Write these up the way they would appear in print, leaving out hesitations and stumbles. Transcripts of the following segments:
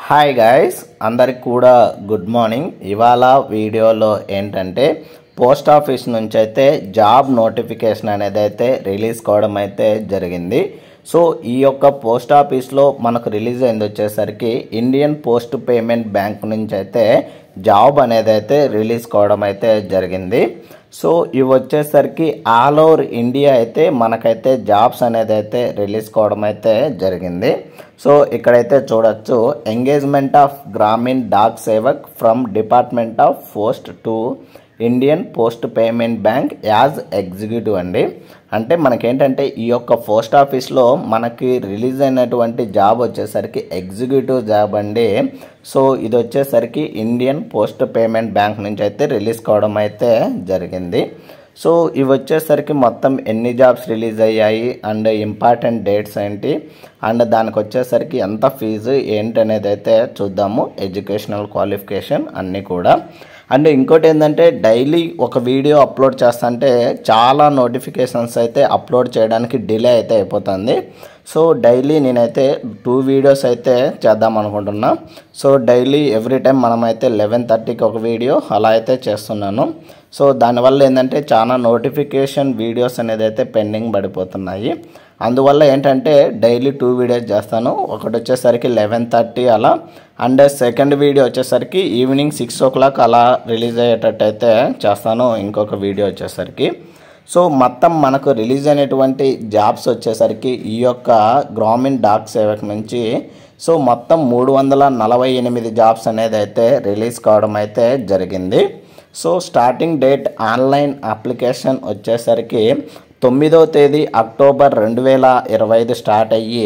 Hi guys, అందరికి కూడా good morning. ఇవాళ వీడియోలో ఏంటంటే పోస్ట్ ఆఫీస్ నుంచి అయితే జాబ్ నోటిఫికేషన్ అనేది అయితే రిలీజ్ కావడం అయితే జరిగింది. సో ఈ యొక్క పోస్ట్ ఆఫీస్లో మనకు రిలీజ్ అయింది వచ్చేసరికి ఇండియన్ పోస్ట్ పేమెంట్ బ్యాంక్ నుంచి అయితే జాబ్ అనేది అయితే రిలీజ్ కావడం అయితే జరిగింది. సో ఇవి వచ్చేసరికి ఆల్ ఓవర్ ఇండియా అయితే మనకైతే జాబ్స్ అనేది అయితే రిలీజ్ కావడం అయితే జరిగింది. సో ఇక్కడైతే చూడొచ్చు, engagement of Gramin Dak Sevak from department of post to Indian post payment bank as executive అండి. అంటే మనకేంటంటే ఈ యొక్క పోస్ట్ ఆఫీస్లో మనకి రిలీజ్ అయినటువంటి జాబ్ వచ్చేసరికి ఎగ్జిక్యూటివ్ జాబ్ అండి. సో ఇది వచ్చేసరికి ఇండియన్ పోస్ట్ పేమెంట్ బ్యాంక్ నుంచి అయితే రిలీజ్ కావడం అయితే జరిగింది. సో ఇవి వచ్చేసరికి మొత్తం ఎన్ని జాబ్స్ రిలీజ్ అయ్యాయి అండ్ ఇంపార్టెంట్ డేట్స్ ఏంటి అండ్ దానికి వచ్చేసరికి ఎంత ఫీజు ఏంటి అనేది అయితే చూద్దాము. ఎడ్యుకేషనల్ క్వాలిఫికేషన్ అన్నీ కూడా. అండ్ ఇంకోటి ఏంటంటే డైలీ ఒక వీడియో అప్లోడ్ చేస్తుంటే చాలా నోటిఫికేషన్స్ అయితే అప్లోడ్ చేయడానికి డిలే అయితే అయిపోతుంది. సో డైలీ నేనైతే 2 వీడియోస్ అయితే చేద్దాం అనుకుంటున్నా. సో డైలీ ఎవ్రీ టైం మనమైతే 11:30కి ఒక వీడియో అలా అయితే చేస్తున్నాను. సో దానివల్ల ఏంటంటే చాలా నోటిఫికేషన్ వీడియోస్ అనేది అయితే పెండింగ్ పడిపోతున్నాయి. అందువల్ల ఏంటంటే డైలీ 2 వీడియోస్ చేస్తాను. ఒకటి వచ్చేసరికి 11:30 అలా, అండ్ సెకండ్ వీడియో వచ్చేసరికి ఈవినింగ్ 6 o'clock అలా రిలీజ్ అయ్యేటట్టు అయితే చేస్తాను ఇంకొక వీడియో వచ్చేసరికి. సో మొత్తం మనకు రిలీజ్ అయినటువంటి జాబ్స్ వచ్చేసరికి ఈ యొక్క గ్రామీణ్ డాక్ సేవక్ నుంచి సో మొత్తం 348 జాబ్స్ అనేది అయితే రిలీజ్ కావడం అయితే జరిగింది. So starting date online application వచ్చేసరికి 9వ తేదీ అక్టోబర్ 2025 స్టార్ట్ అయ్యి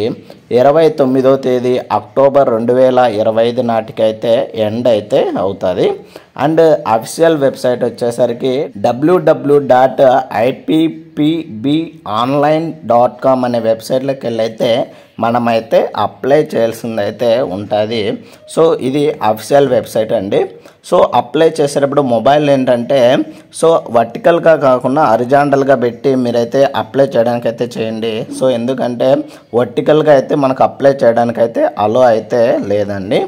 29వ తేదీ అక్టోబర్ 2025 నాటికైతే ఎండ్ అయితే అవుతుంది. అండ్ అఫీషియల్ వెబ్సైట్ వచ్చేసరికి www.ippbonline.com అనే వెబ్సైట్లోకి వెళ్ళైతే మనమైతే అప్లై చేయాల్సింది అయితే ఉంటుంది. సో ఇది అఫీషియల్ వెబ్సైట్ అండి. సో అప్లై చేసేటప్పుడు మొబైల్ ఏంటంటే సో వర్టికల్గా కాకుండా హారిజాంటల్గా పెట్టి మీరైతే అప్లై చేయడానికి అయితే చేయండి. సో ఎందుకంటే వర్టికల్గా అయితే మనకు అప్లై చేయడానికి అయితే అలో అయితే లేదండి.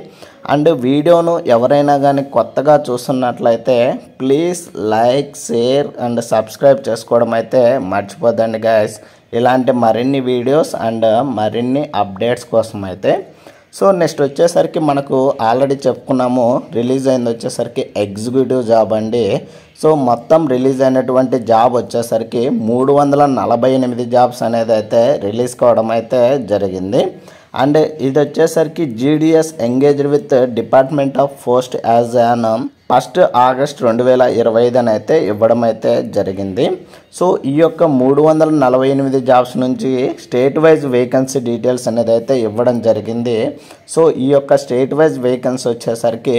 అండ్ వీడియోను ఎవరైనా కానీ కొత్తగా చూస్తున్నట్లయితే please like, share and subscribe చేసుకోవడం అయితే మర్చిపోద్దండి గైస్. ఇలాంటి మరిన్ని వీడియోస్ అండ్ మరిన్ని అప్డేట్స్ కోసం అయితే. సో నెక్స్ట్ వచ్చేసరికి మనకు ఆల్రెడీ చెప్పుకున్నాము, రిలీజ్ అయింది వచ్చేసరికి ఎగ్జిక్యూటివ్ జాబ్ అండి. సో మొత్తం రిలీజ్ అయినటువంటి జాబ్ వచ్చేసరికి 348 జాబ్స్ అనేది అయితే రిలీజ్ కావడం అయితే జరిగింది. అండ్ ఇది వచ్చేసరికి GDS engaged with department of post as an 1st August 2025 అని అయితే ఇవ్వడం అయితే జరిగింది. సో ఈ యొక్క 348 జాబ్స్ నుంచి స్టేట్ వైజ్ వేకెన్సీ డీటెయిల్స్ అనేది అయితే ఇవ్వడం జరిగింది. సో ఈ యొక్క స్టేట్ వైజ్ వేకెన్సీ వచ్చేసరికి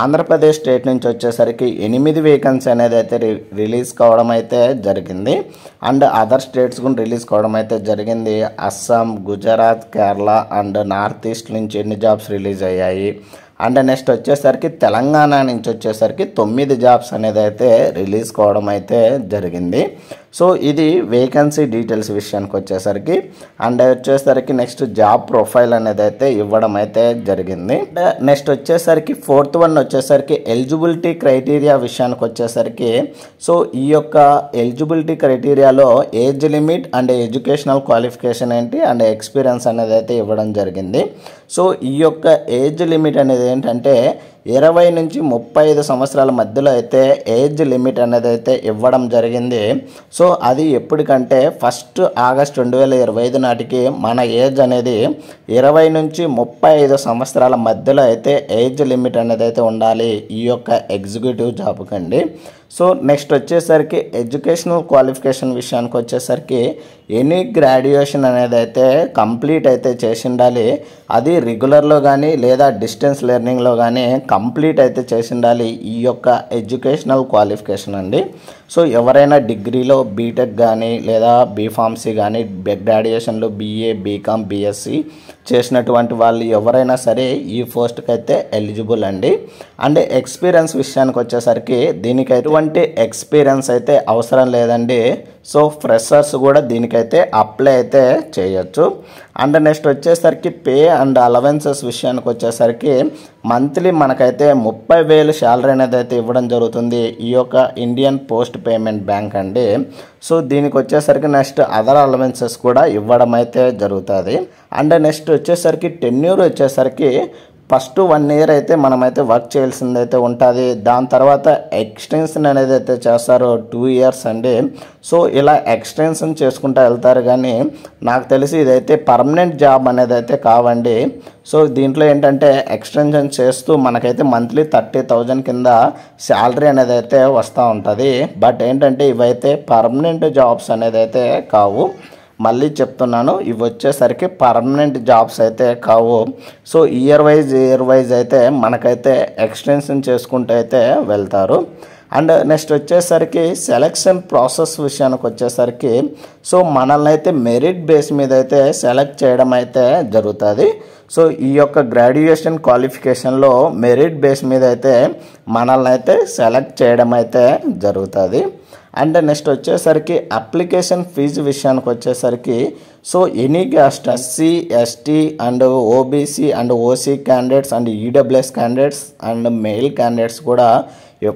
ఆంధ్రప్రదేశ్ స్టేట్ నుంచి వచ్చేసరికి 8 వేకెన్సీ అనేది అయితే రిలీజ్ కావడం అయితే జరిగింది. అండ్ అదర్ స్టేట్స్ కూడా రిలీజ్ కావడం అయితే జరిగింది. Assam, Gujarat, Kerala and north east నుంచి ఎన్ని జాబ్స్ రిలీజ్ అయ్యాయి. అండ్ నెక్స్ట్ వచ్చేసరికి తెలంగాణ నుంచి వచ్చేసరికి 9 జాబ్స్ అనేది అయితే రిలీజ్ కావడం అయితే జరిగింది. సో ఇది వేకెన్సీ డీటెయిల్స్ విషయానికి వచ్చేసరికి. అండ్ వచ్చేసరికి నెక్స్ట్ జాబ్ ప్రొఫైల్ అనేది అయితే ఇవ్వడం అయితే జరిగింది. నెక్స్ట్ వచ్చేసరికి 4th వన్ వచ్చేసరికి ఎలిజిబిలిటీ క్రైటీరియా విషయానికి వచ్చేసరికి సో ఈ యొక్క ఎలిజిబిలిటీ క్రైటీరియాలో age limit and educational qualification ఏంటి అండ్ ఎక్స్పీరియన్స్ అనేది అయితే ఇవ్వడం జరిగింది. సో ఈ యొక్క ఏజ్ లిమిట్ అనేది ఏంటంటే 20 నుంచి 35 సంవత్సరాల మధ్యలో అయితే ఏజ్ లిమిట్ అనేది అయితే ఇవ్వడం జరిగింది. సో అది ఎప్పటికంటే 1st August 2025 నాటికి మన ఏజ్ అనేది 20 నుంచి 35 సంవత్సరాల మధ్యలో అయితే ఏజ్ లిమిట్ అనేది అయితే ఉండాలి ఈ యొక్క ఎగ్జిక్యూటివ్ జాబ్కి అండి. సో నెక్స్ట్ వచ్చేసరికి ఎడ్యుకేషనల్ క్వాలిఫికేషన్ విషయానికి వచ్చేసరికి ఎనీ గ్రాడ్యుయేషన్ అనేది అయితే కంప్లీట్ అయితే చేసి ఉండాలి. అది రెగ్యులర్లో కానీ లేదా డిస్టెన్స్ లెర్నింగ్లో కానీ కంప్లీట్ అయితే చేసి ఉండాలి ఈ యొక్క ఎడ్యుకేషనల్ క్వాలిఫికేషన్ అండి. సో ఎవరైనా డిగ్రీలో బీటెక్ కానీ లేదా బీఫార్మసీ కానీ గ్రాడ్యుయేషన్లో BA, BCom, BSc చేసినటువంటి వాళ్ళు ఎవరైనా సరే ఈ పోస్ట్కి అయితే ఎలిజిబుల్ అండి. అండ్ ఎక్స్పీరియన్స్ విషయానికి వచ్చేసరికి దీనికి ఎటువంటి ఎక్స్పీరియన్స్ అయితే అవసరం లేదండి. సో ఫ్రెషర్స్ కూడా దీనికైతే అప్లై అయితే చేయొచ్చు. అండ్ నెక్స్ట్ వచ్చేసరికి పే అండ్ అలవెన్సెస్ విషయానికి వచ్చేసరికి మంత్లీ మనకైతే 30,000 శాలరీ అనేది అయితే ఇవ్వడం జరుగుతుంది ఈ యొక్క ఇండియన్ పోస్ట్ పేమెంట్ బ్యాంక్ అండి. సో దీనికి వచ్చేసరికి నెక్స్ట్ అదర్ అలవెన్సెస్ కూడా ఇవ్వడం అయితే జరుగుతుంది. అండ్ నెక్స్ట్ వచ్చేసరికి టెన్యూర్ వచ్చేసరికి ఫస్ట్ 1 year అయితే మనమైతే వర్క్ చేయాల్సింది అయితే ఉంటుంది. దాని తర్వాత ఎక్స్టెన్షన్ అనేది అయితే చేస్తారు 2 years అండి. సో ఇలా ఎక్స్టెన్షన్ చేసుకుంటూ వెళ్తారు, కానీ నాకు తెలిసి ఇదైతే పర్మనెంట్ జాబ్ అనేది అయితే కావండి. సో దీంట్లో ఏంటంటే ఎక్స్టెన్షన్ చేస్తూ మనకైతే మంత్లీ 30,000 కింద శాలరీ అనేది అయితే వస్తూ ఉంటుంది. బట్ ఏంటంటే ఇవైతే పర్మనెంట్ జాబ్స్ అనేది అయితే కావు. మళ్ళీ చెప్తున్నాను, ఇవి వచ్చేసరికి పర్మనెంట్ జాబ్స్ అయితే కావు. సో ఇయర్ వైజ్ అయితే మనకైతే ఎక్స్టెన్షన్ చేసుకుంటూ అయితే వెళ్తారు. అండ్ నెక్స్ట్ వచ్చేసరికి సెలక్షన్ ప్రాసెస్ విషయానికి వచ్చేసరికి సో మనల్ని అయితే మెరిట్ బేస్ మీద అయితే సెలెక్ట్ చేయడం అయితే జరుగుతుంది. సో ఈ యొక్క గ్రాడ్యుయేషన్ క్వాలిఫికేషన్లో మెరిట్ బేస్ మీద అయితే మనల్ని అయితే సెలెక్ట్ చేయడం అయితే జరుగుతుంది. అండ్ నెక్స్ట్ వచ్చేసరికి అప్లికేషన్ ఫీజు విషయానికి వచ్చేసరికి so any caste SC ST and OBC and OC candidates and EWS candidates and mail candidates కూడా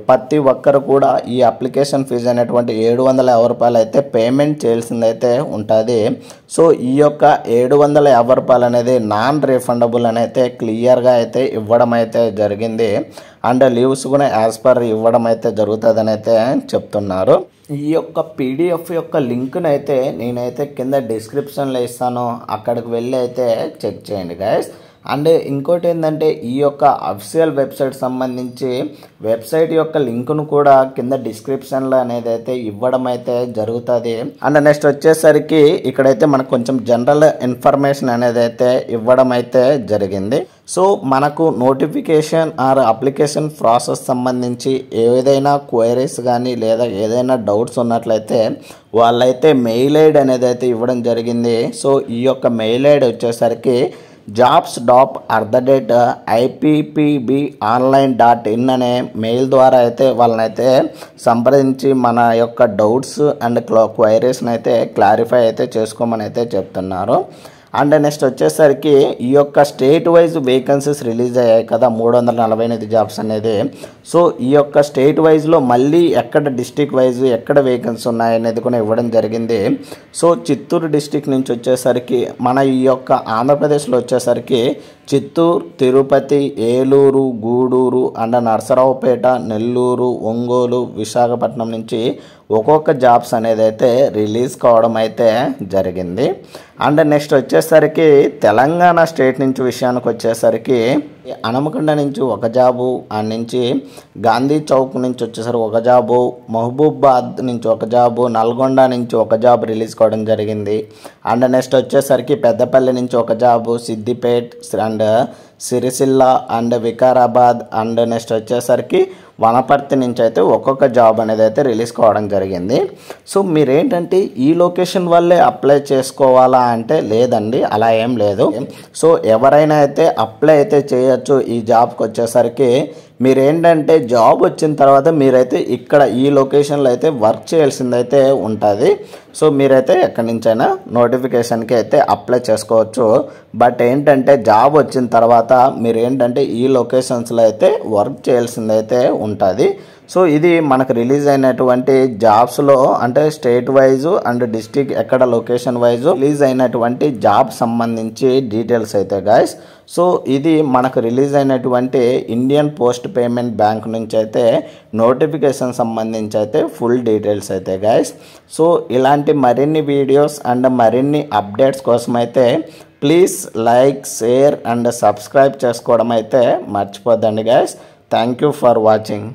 ప్రతి ఒక్కరు కూడా ఈ అప్లికేషన్ ఫీజు అనేటువంటి 750 రూపాయలు అయితే పేమెంట్ చేయాల్సింది అయితే ఉంటుంది. సో ఈ యొక్క 750 రూపాయలు అనేది నాన్ రీఫండబుల్ అని అయితే క్లియర్గా అయితే ఇవ్వడం అయితే జరిగింది. అండ్ లీవ్స్ కూడా యాజ్ పర్ ఇవ్వడం అయితే జరుగుతుందని అయితే చెప్తున్నారు. ఈ యొక్క పీడిఎఫ్ యొక్క లింక్ను అయితే నేనైతే కింద డిస్క్రిప్షన్లో ఇస్తాను, అక్కడికి వెళ్ళి అయితే చెక్ చేయండి గైస్. అండ్ ఇంకోటి ఏంటంటే ఈ యొక్క అఫీషియల్ వెబ్సైట్ సంబంధించి వెబ్సైట్ యొక్క లింక్ను కూడా కింద డిస్క్రిప్షన్లో అనేది అయితే ఇవ్వడం అయితే జరుగుతుంది. అండ్ నెక్స్ట్ వచ్చేసరికి ఇక్కడైతే మనకు కొంచెం జనరల్ ఇన్ఫర్మేషన్ అనేది అయితే ఇవ్వడం అయితే జరిగింది. సో మనకు నోటిఫికేషన్ ఆర్ అప్లికేషన్ ప్రాసెస్ సంబంధించి ఏదైనా క్వైరీస్ కానీ లేదా ఏదైనా డౌట్స్ ఉన్నట్లయితే వాళ్ళైతే మెయిల్ ఐడి అనేది అయితే ఇవ్వడం జరిగింది. సో ఈ యొక్క మెయిల్ ఐడి వచ్చేసరికి jobs.ippbonline.in అనే మెయిల్ ద్వారా అయితే వాళ్ళనైతే సంప్రదించి మన యొక్క డౌట్స్ అండ్ క్వైరీస్ని అయితే క్లారిఫై అయితే చేసుకోమని అయితే చెప్తున్నారు. అండ్ నెక్స్ట్ వచ్చేసరికి ఈ యొక్క స్టేట్ వైజ్ వేకెన్సీస్ రిలీజ్ అయ్యాయి కదా 348 జాబ్స్ అనేది. సో ఈ యొక్క స్టేట్ వైజ్లో మళ్ళీ ఎక్కడ డిస్టిక్ వైజ్ ఎక్కడ వేకెన్సీ ఉన్నాయనేది కూడా ఇవ్వడం జరిగింది. సో చిత్తూరు డిస్టిక్ నుంచి వచ్చేసరికి మన ఈ యొక్క ఆంధ్రప్రదేశ్లో వచ్చేసరికి చిత్తూరు, తిరుపతి, ఏలూరు, గూడూరు అండ్ నరసరావుపేట, నెల్లూరు, ఒంగోలు, విశాఖపట్నం నుంచి ఒక్కొక్క జాబ్స్ అనేది అయితే రిలీజ్ కావడం అయితే జరిగింది. అండ్ నెక్స్ట్ వచ్చేసరికి తెలంగాణ స్టేట్ నుంచి విషయానికి వచ్చేసరికి హనుమకొండ నుంచి ఒక జాబు, అండ్ నుంచి గాంధీ చౌక్ నుంచి వచ్చేసరికి ఒక జాబు, మహబూబాబాద్ నుంచి ఒక జాబు, నల్గొండ నుంచి ఒక జాబ్ రిలీజ్ కావడం జరిగింది. అండ్ నెక్స్ట్ వచ్చేసరికి పెద్దపల్లి నుంచి ఒక job, Siddipet and Sircilla and Vikarabad and next వచ్చేసరికి వనపర్తి నుంచి అయితే ఒక్కొక్క జాబ్ అనేది అయితే రిలీజ్ కావడం జరిగింది. సో మీరేంటంటే ఈ లొకేషన్ వల్లే అప్లై చేసుకోవాలా అంటే లేదండి, అలా ఏం లేదు. సో ఎవరైనా అయితే అప్లై అయితే చేయొచ్చు ఈ జాబ్కి వచ్చేసరికి. మీరేంటంటే జాబ్ వచ్చిన తర్వాత మీరైతే ఇక్కడ ఈ లొకేషన్లో అయితే వర్క్ చేయాల్సిందైతే ఉంటుంది. సో మీరైతే ఎక్కడి నుంచైనా నోటిఫికేషన్కి అయితే అప్లై చేసుకోవచ్చు. బట్ ఏంటంటే జాబ్ వచ్చిన తర్వాత మీరేంటంటే ఈ లొకేషన్స్లో అయితే వర్క్ చేయాల్సిందైతే ఉంటుంది. సో ఇది మనకు రిలీజ్ అయినటువంటి జాబ్స్లో అంటే స్టేట్ వైజు అండ్ డిస్టిక్ ఎక్కడ లొకేషన్ వైజు రిలీజ్ అయినటువంటి జాబ్ సంబంధించి డీటెయిల్స్ అయితే గాయస్. సో ఇది మనకు రిలీజ్ అయినటువంటి ఇండియన్ పోస్ట్ పేమెంట్ బ్యాంక్ నుంచి అయితే నోటిఫికేషన్ సంబంధించి అయితే ఫుల్ డీటెయిల్స్ అయితే గాయస్. సో ఇలాంటి మరిన్ని వీడియోస్ అండ్ మరిన్ని అప్డేట్స్ కోసం అయితే please like, share and subscribe చేసుకోవడం అయితే మర్చిపోద్దండి guys. Thank you for watching.